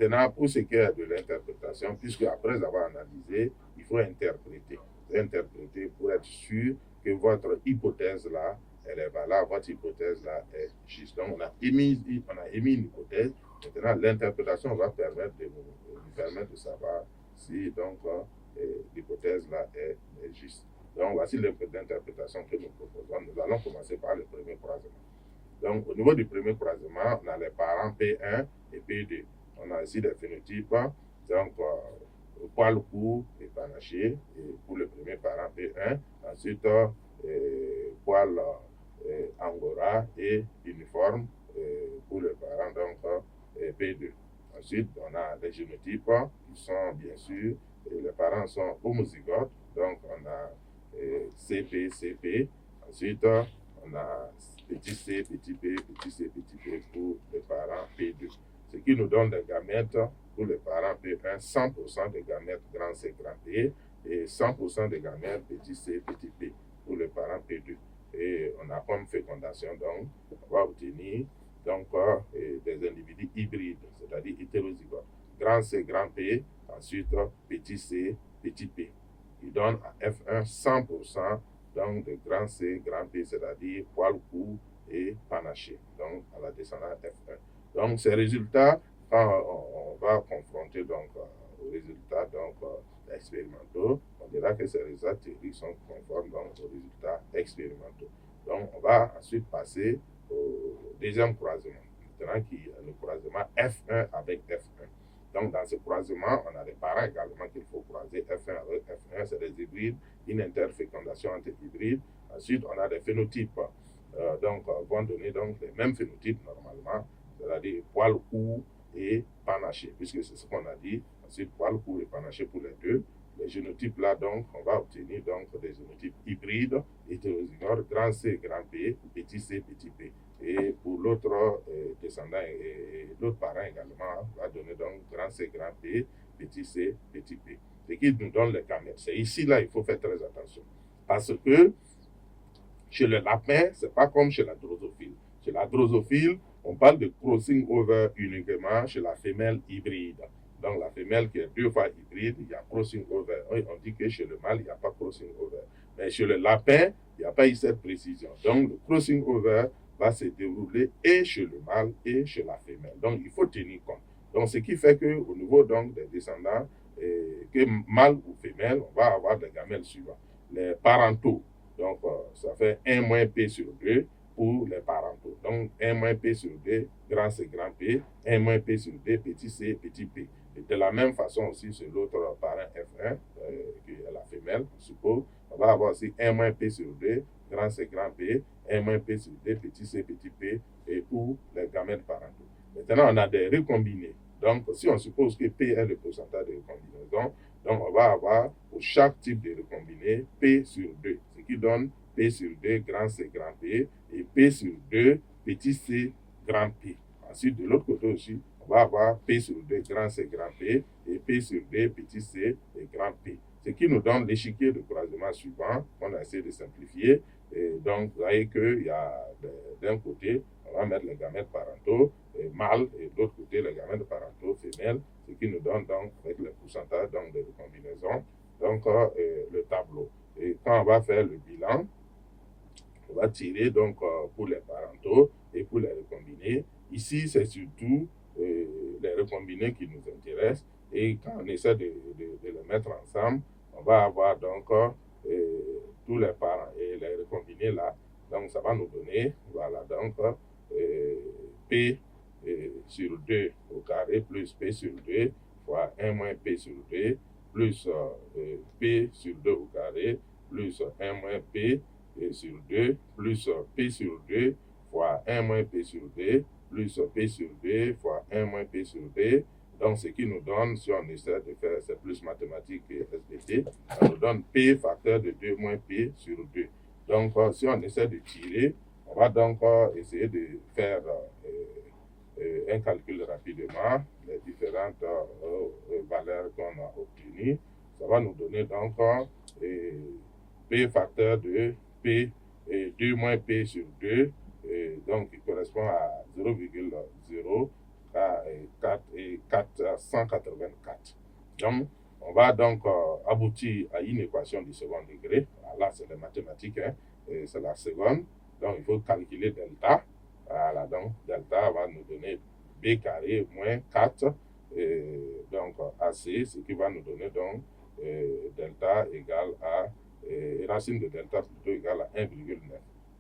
Maintenant, pour ce qui est de l'interprétation, puisque après avoir analysé, il faut interpréter. Interpréter pour être sûr que votre hypothèse là, elle est valable, votre hypothèse là est juste. Donc, on a émis une hypothèse. Maintenant, l'interprétation va permettre de savoir si donc l'hypothèse là est juste. Donc, voici l'interprétation que nous proposons. Nous allons commencer par le premier croisement. Donc, au niveau du premier croisement, on a les parents P1 et P2. On a ici des phénotypes, donc poil court et panaché et pour le premier parent P1. Ensuite, poil angora et uniforme pour le parent donc P2. Ensuite, on a les génotypes qui sont bien sûr, les parents sont homozygotes, donc on a CP, CP. Ensuite, on a petit c, petit p, petit c, petit p pour les parents P2. Ce qui nous donne des gamètes pour les parents P1, 100% de gamètes grand C, grand P et 100% de gamètes petit c, petit p pour les parents P2. Et on a comme fécondation, donc, on va obtenir donc, des individus hybrides, c'est-à-dire hétérozygotes. Grand C, grand P, ensuite petit c, petit p. Qui donne à F1 100% donc de grand C, grand P, c'est-à-dire poil court et panaché, donc à la descendance F1. Donc ces résultats, quand on va confronter donc aux résultats donc expérimentaux, on dira que ces résultats théoriques sont conformes donc aux résultats expérimentaux. Donc on va ensuite passer au deuxième croisement, maintenant qui est le croisement F1 avec F1. Donc, dans ce croisement, on a des parents également qu'il faut croiser F1 avec F1, c'est des hybrides, une interfécondation entre hybrides. Ensuite, on a des phénotypes, vont donner donc les mêmes phénotypes normalement, c'est-à-dire poil court et panaché, puisque c'est ce qu'on a dit. Ensuite, poil court et panaché pour les deux. Les génotypes là, donc, on va obtenir donc des génotypes hybrides, hétérozygotes, grand C, grand P, petit c, petit p. Et pour l'autre descendant et l'autre parent également, va donner donc grand C, grand P, petit c, petit p. Ce qui nous donne les gamètes. C'est ici, là, il faut faire très attention. Parce que chez le lapin, ce n'est pas comme chez la drosophile. Chez la drosophile, on parle de crossing over uniquement chez la femelle hybride. Donc, la femelle qui est 2 fois hybride, il y a crossing over. On dit que chez le mâle, il n'y a pas crossing over. Mais chez le lapin, il n'y a pas eu cette précision. Donc, le crossing over va se dérouler et chez le mâle et chez la femelle. Donc, il faut tenir compte. Donc, ce qui fait qu'au niveau donc, des descendants, que mâle ou femelle, on va avoir des gamètes suivants. Les parentaux. Donc, ça fait 1 moins P sur 2 pour les parentaux. Donc, 1 moins P sur 2, grand C, grand P, 1 moins P sur 2, petit c, petit p. Et de la même façon aussi sur l'autre parent F1, qui est la femelle, je suppose, on va avoir aussi 1 moins P sur 2, grand C, grand P, 1 moins P sur 2, petit c, petit p, et pour les gamètes parentaux. Maintenant, on a des recombinés. Donc, si on suppose que P est le pourcentage de recombinaison, donc on va avoir pour chaque type de recombiné P sur 2, ce qui donne P sur 2, grand C, grand P, et P sur 2, petit c, grand P. Ensuite, de l'autre côté aussi, on va avoir P sur 2, grand C, grand P, et P sur 2, petit c et grand P. Ce qui nous donne l'échiquier de croisement suivant, qu'on a essayé de simplifier. Et donc, vous voyez qu'il y a d'un côté, on va mettre les gamètes parentaux mâles, et de l'autre côté, les gamètes parentaux femelles, ce qui nous donne donc, avec le pourcentage donc, de recombinaison, donc le tableau. Et quand on va faire le bilan, on va tirer donc pour les parentaux et pour les recombinés. Ici, c'est surtout les recombinés qui nous intéressent. Et quand on essaie de les mettre ensemble, on va avoir donc tous les parents et les recombinés là. Donc, ça va nous donner, voilà, donc P sur 2 au carré plus P sur 2 fois 1 moins P sur 2 plus P sur 2 au carré plus 1 moins P sur 2 plus P sur 2 fois 1 moins P sur 2 plus P sur 2 fois 1 moins P sur 2. Donc, ce qui nous donne, si on essaie de faire, c'est plus mathématique que SVT, ça nous donne P facteur de 2 moins P sur 2. Donc, si on essaie de tirer, on va donc essayer de faire un calcul rapidement, les différentes valeurs qu'on a obtenues. Ça va nous donner donc P facteur de P et 2 moins P sur 2, donc qui correspond à 0,04 et 184. Donc, on va donc aboutir à une équation du second degré. Là, c'est les mathématiques, hein, c'est la seconde. Donc, il faut calculer delta. Voilà, donc delta va nous donner b carré moins 4, donc AC, ce qui va nous donner donc delta égale à, racine de delta plutôt égale à 1,9.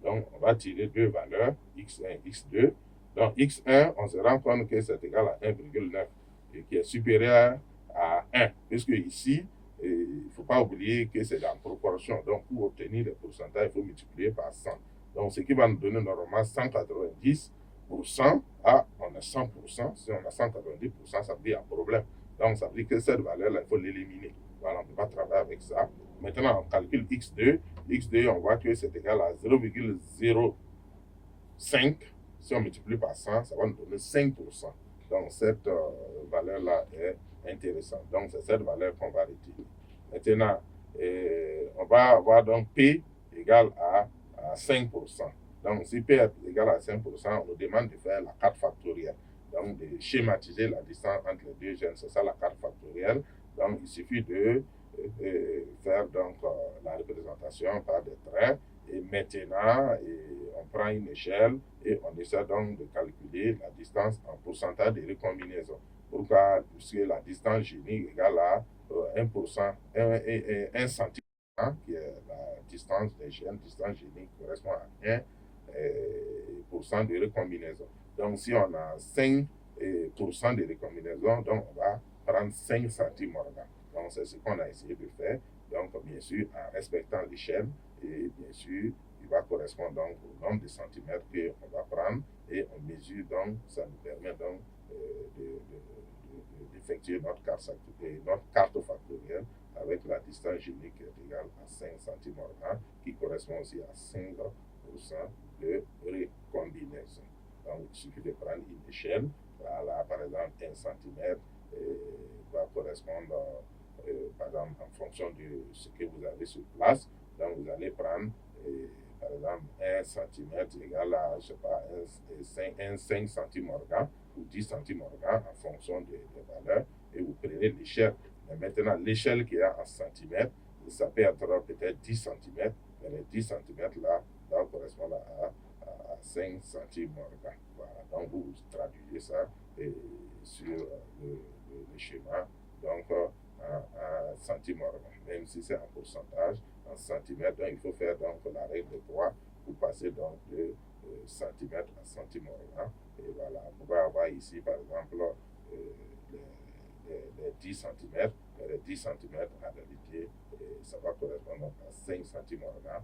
Donc, on va tirer deux valeurs, x1 et x2. Donc, x1, on se rend compte que c'est égal à 1,9 et qui est supérieur à 1, puisque ici, il ne faut pas oublier que c'est en proportion. Donc, pour obtenir les pourcentages, il faut multiplier par 100. Donc, ce qui va nous donner normalement 190%. Ah, on a 100%. Si on a 190%, ça veut dire un problème. Donc, ça veut dire que cette valeur-là, il faut l'éliminer. Voilà, on ne peut pas travailler avec ça. Maintenant, on calcule x2. x2, on voit que c'est égal à 0,05. Si on multiplie par 100, ça va nous donner 5%. Donc, cette valeur-là est intéressante. Donc, c'est cette valeur qu'on va retirer. Maintenant, on va avoir donc P égale à 5%. Donc, si P est égal à 5%, on nous demande de faire la carte factorielle. Donc, de schématiser la distance entre les deux gènes. C'est ça la carte factorielle. Donc, il suffit de faire donc la représentation par des traits. Et maintenant, on prend une échelle et on essaie donc de calculer la distance en pourcentage de recombinaison. Pourquoi? Puisque la distance génique égale à 1%, 1 centimètre, qui est la distance des gènes, distance génique correspond à 1% de recombinaison. Donc, si on a 5% de recombinaison, donc on va prendre 5 centimorgans. Donc, c'est ce qu'on a essayé de faire. Donc, bien sûr, en respectant l'échelle, et bien sûr, il va correspondre donc au nombre de centimètres qu'on va prendre et on mesure donc, ça nous permet donc d'effectuer notre carte factorielle avec la distance génique qui est égale à 5 centimorgans qui correspond aussi à 5% de recombinaison. Donc, il suffit de prendre une échelle. Voilà, par exemple, 1 cm va correspondre, par exemple, en fonction de ce que vous avez sur place. Donc, vous allez prendre, par exemple, 1 cm égale à, je sais pas, 5 centimorgans ou 10 centimorgans en fonction des valeurs et vous prenez l'échelle. Mais maintenant, l'échelle qui est en centimètres, ça peut être peut-être 10 cm, mais les 10 cm là doivent correspondre à 5 centimorgans. Voilà, donc vous traduisez ça sur le schéma, donc en centimorgans, même si c'est en pourcentage, en centimètres, donc il faut faire donc la règle de 3 pour passer donc de centimètres à centimorgans. Et voilà, on va avoir ici par exemple les 10 cm, les 10 cm en réalité, ça va correspondre à 5 centimorgans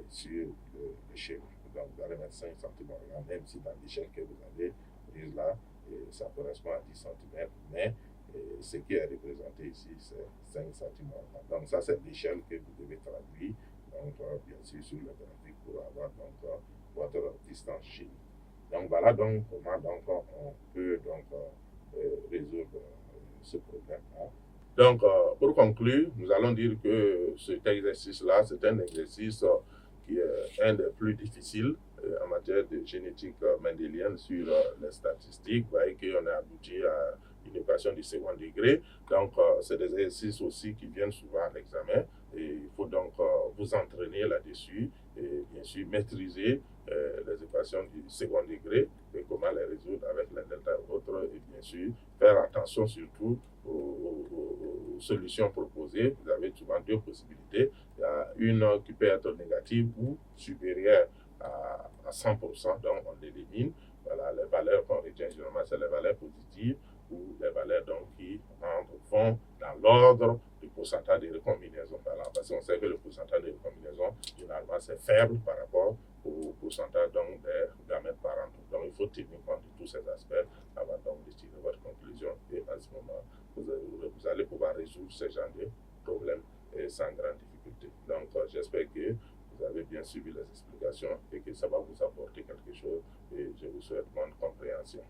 sur le schéma. Donc vous allez mettre 5 centimorgans, même si dans l'échelle que vous avez prise là, ça correspond à 10 cm, mais ce qui est représenté ici, c'est 5 centimorgans. Donc ça, c'est l'échelle que vous devez traduire, donc bien sûr sur le graphique pour avoir donc votre distance génique. Donc voilà donc comment donc, on peut donc résoudre ce problème-là. Donc pour conclure, nous allons dire que cet exercice-là, c'est un exercice qui est un des plus difficiles en matière de génétique mendélienne sur les statistiques. Vous voyez qu'on a abouti à une équation du second degré. Donc, c'est des exercices aussi qui viennent souvent à l'examen. Et il faut donc vous entraîner là-dessus et bien sûr maîtriser les équations du second degré et comment les résoudre avec les delta et autres. Et bien sûr, faire attention surtout aux solutions proposées. Vous avez souvent deux possibilités. Il y a une qui peut être négative ou supérieure à 100%, donc on l'élimine. Voilà, les valeurs qu'on retient généralement, c'est les valeurs positives ou les valeurs donc, qui vont dans l'ordre du pourcentage de recombinaison. Voilà, parce qu'on sait que le pourcentage de recombinaison, généralement, c'est faible par rapport au pourcentage donc, des gamètes parentaux. Donc, il faut tenir compte de tous ces aspects avant donc, de tirer votre conclusion. Et à ce moment, vous allez pouvoir résoudre ce genre de problèmes sans grande difficulté. Donc, j'espère que vous avez bien suivi les explications et que ça va vous apporter quelque chose. Et je vous souhaite bonne compréhension.